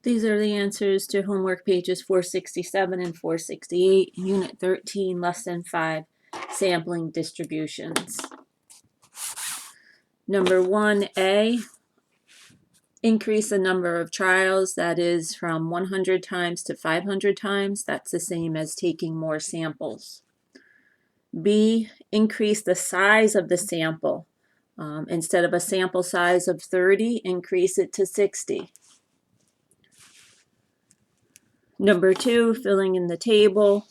These are the answers to homework pages 467 and 468, Unit 13, Lesson 5, Sampling Distributions. Number 1A, increase the number of trials, that is from 100 times to 500 times. That's the same as taking more samples. B, increase the size of the sample. Instead of a sample size of 30, increase it to 60. Number 2, filling in the table.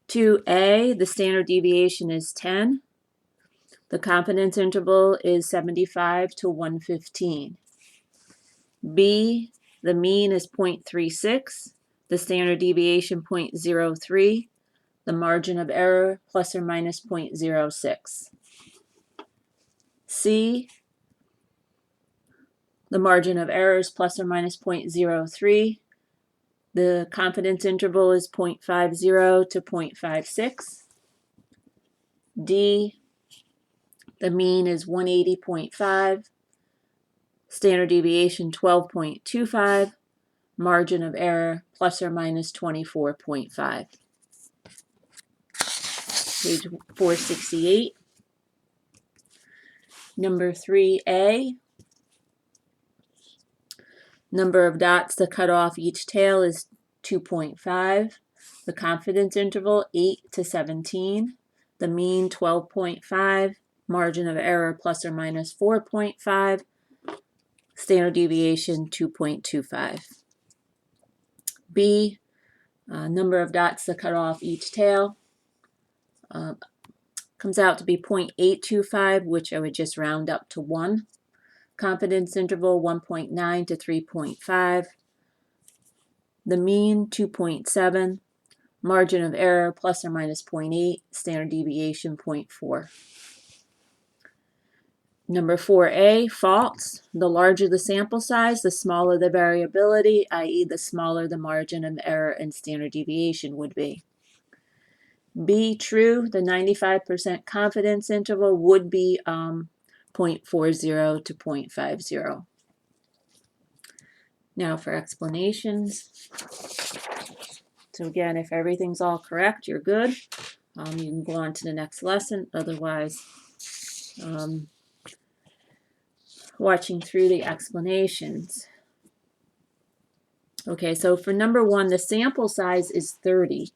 2A, the standard deviation is 10. The confidence interval is 75 to 115. B, the mean is 0.36. The standard deviation 0.03. The margin of error plus or minus 0.06. C, the margin of error is plus or minus 0.03. The confidence interval is 0.50 to 0.56. D, the mean is 180.5. Standard deviation 12.25. Margin of error plus or minus 24.5. Page 468. Number 3A. Number of dots to cut off each tail is 2.5. The confidence interval 8 to 17. The mean 12.5. Margin of error plus or minus 4.5. Standard deviation 2.25. B, number of dots to cut off each tail comes out to be 0.825, which I would just round up to 1. Confidence interval 1.9 to 3.5. The mean 2.7. Margin of error plus or minus 0.8. Standard deviation 0.4. Number 4A, false. The larger the sample size, the smaller the variability, i.e. the smaller the margin of error and standard deviation would be. B, true. The 95% confidence interval would be 0.40 to 0.50. Now for explanations. So again, if everything's all correct, you're good. You can go on to the next lesson. Otherwise, watching through the explanations. Okay, so for number 1, the sample size is 30.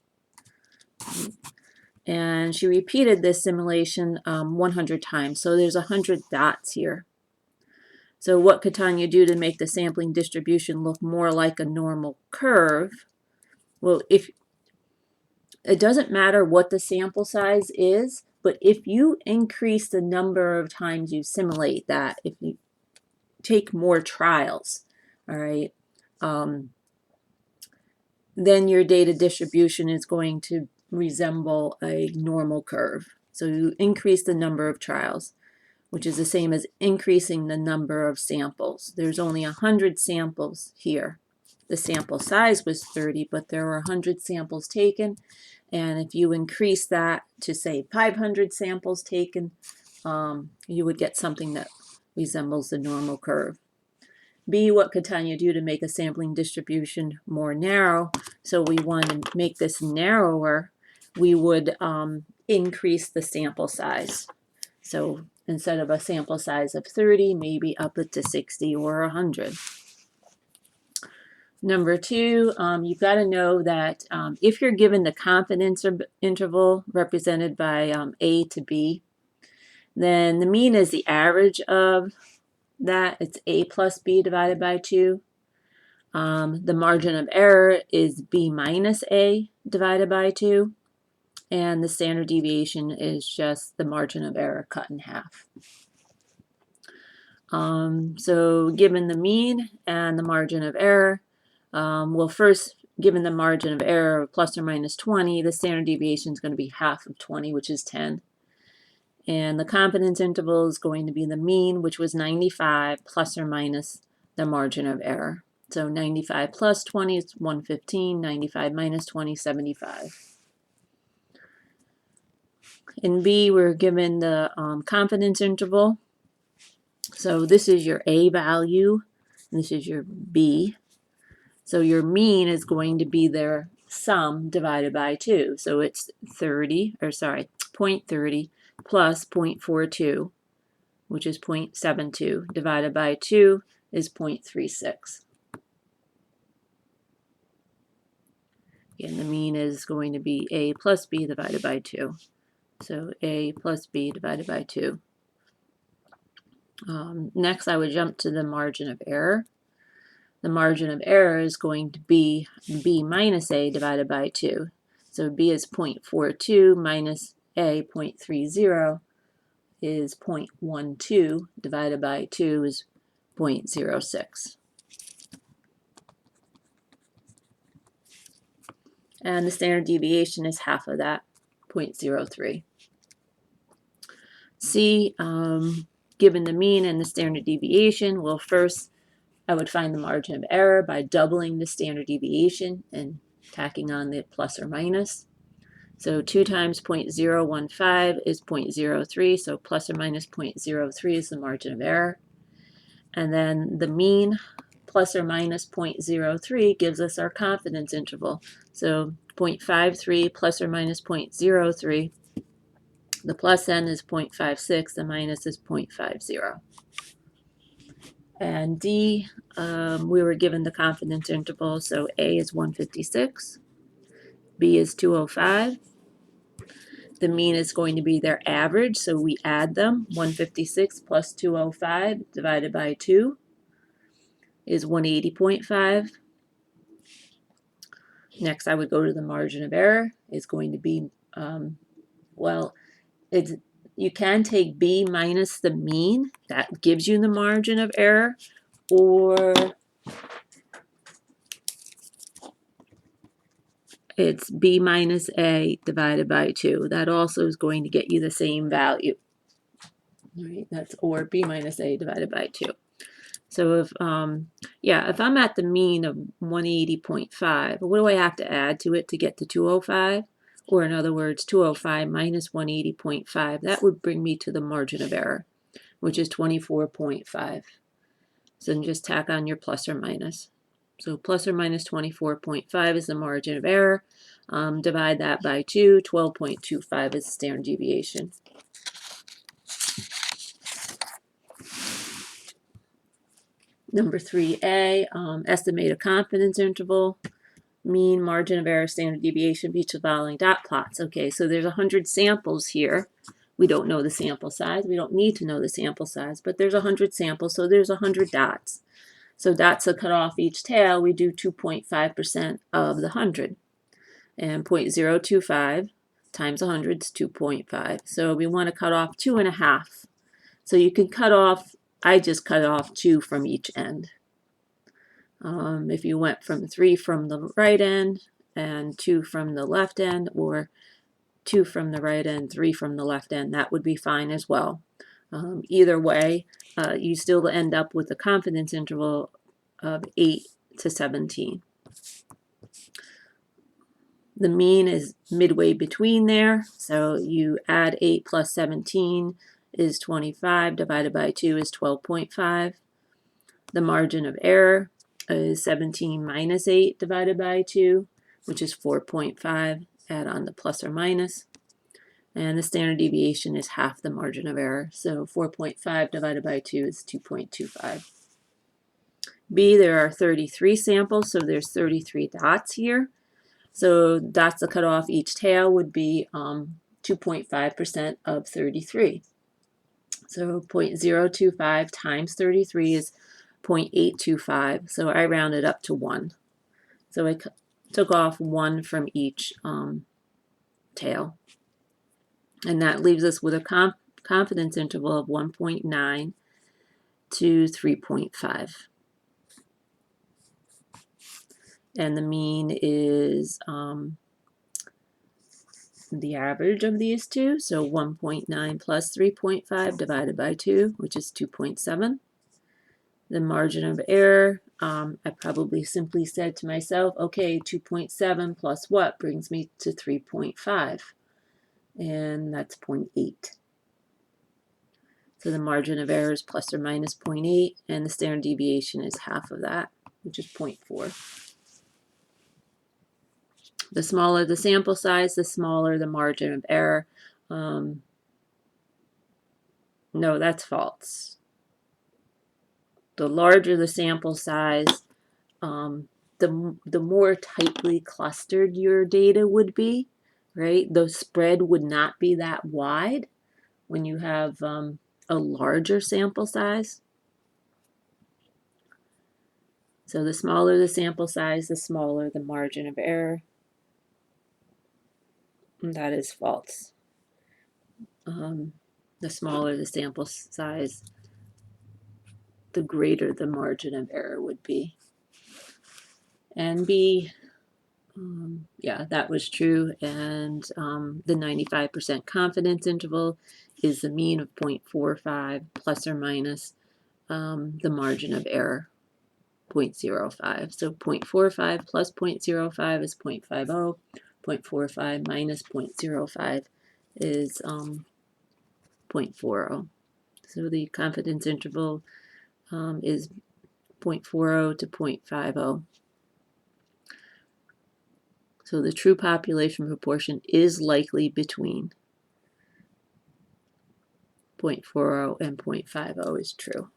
And she repeated this simulation 100 times. So there's 100 dots here. So what could Tanya do to make the sampling distribution look more like a normal curve? Well, if it doesn't matter what the sample size is, but if you increase the number of times you simulate that, if you take more trials, all right, then your data distribution is going to resemble a normal curve. So you increase the number of trials, which is the same as increasing the number of samples. There's only 100 samples here. The sample size was 30, but there were 100 samples taken. And if you increase that to, say, 500 samples taken, you would get something that resembles the normal curve. B, what could Tanya do to make a sampling distribution more narrow? So we want to make this narrower. We would increase the sample size. So instead of a sample size of 30, maybe up it to 60 or 100. Number 2, you've got to know that if you're given the confidence interval represented by A to B, then the mean is the average of that. It's A plus B divided by 2. The margin of error is B minus A divided by 2. And the standard deviation is just the margin of error cut in half. So given the mean and the margin of error, well, first, given the margin of error of plus or minus 20, the standard deviation is going to be half of 20, which is 10. And the confidence interval is going to be the mean, which was 95, plus or minus the margin of error. So 95 plus 20 is 115, 95 minus 20, 75. In B, we're given the confidence interval. So this is your A value, This is your B. So your mean is going to be their sum divided by 2. So it's 0.30 plus 0.42, which is 0.72, divided by 2 is 0.36. And the mean is going to be A plus B divided by 2. So A plus B divided by 2. Next, I would jump to the margin of error. The margin of error is going to be B minus A divided by 2. So B is 0.42 minus A 0.30 is 0.12 divided by 2 is 0.06. And the standard deviation is half of that, 0.03. C, given the mean and the standard deviation, well, first I would find the margin of error by doubling the standard deviation and tacking on the plus or minus. So 2 times 0.015 is 0.03, so plus or minus 0.03 is the margin of error. And then the mean plus or minus 0.03 gives us our confidence interval. So 0.53 plus or minus 0.03. The plus end is 0.56, the minus is 0.50. And D, we were given the confidence interval, so A is 156, B is 205. The mean is going to be their average, so we add them. 156 plus 205 divided by 2 is 180.5. Next, I would go to the margin of error. It's going to be, you can take B minus the mean. That gives you the margin of error. Or it's B minus A divided by 2. That also is going to get you the same value. Right, that's or B minus A divided by 2. So if I'm at the mean of 180.5, what do I have to add to it to get to 205? Or in other words, 205 minus 180.5, that would bring me to the margin of error, which is 24.5. So then just tack on your plus or minus. So plus or minus 24.5 is the margin of error. Divide that by 2, 12.25 is the standard deviation. Number 3A, estimate a confidence interval, mean, margin of error, standard deviation of each of the following dot plots. Okay, so there's 100 samples here. We don't know the sample size. We don't need to know the sample size, but there's 100 samples, so there's 100 dots. So dots that cut off each tail, we do 2.5% of the 100. And 0.025 times 100 is 2.5. So we want to cut off 2.5. So you can cut off, I just cut off 2 from each end. If you went from 3 from the right end and 2 from the left end, or 2 from the right end, 3 from the left end, that would be fine as well. Either way, you still end up with a confidence interval of 8 to 17. The mean is midway between there, so you add 8 plus 17 is 25, divided by 2 is 12.5. The margin of error is 17 minus 8 divided by 2, which is 4.5. Add on the plus or minus. And the standard deviation is half the margin of error. So 4.5 divided by 2 is 2.25. B, there are 33 samples, so there's 33 dots here. So dots that cut off each tail would be 2.5% of 33. So 0.025 times 33 is 0.825. So I rounded up to 1. So I took off 1 from each tail. And that leaves us with a confidence interval of 1.9 to 3.5. And the mean is the average of these two. So 1.9 plus 3.5 divided by 2, which is 2.7. The margin of error, I probably simply said to myself, okay, 2.7 plus what brings me to 3.5? And that's 0.8. So the margin of error is plus or minus 0.8, and the standard deviation is half of that, which is 0.4. The smaller the sample size, the smaller the margin of error. No, that's false. The larger the sample size, the more tightly clustered your data would be, right? The spread would not be that wide when you have a larger sample size. So the smaller the sample size, the smaller the margin of error. And that is false. The smaller the sample size, the greater the margin of error would be. And B, yeah, that was true. And the 95% confidence interval is the mean of 0.45 plus or minus the margin of error, 0.05. So 0.45 plus 0.05 is 0.50. 0.45 minus 0.05 is 0.40. So the confidence interval is 0.40 to 0.50. So the true population proportion is likely between 0.40 and 0.50 is true.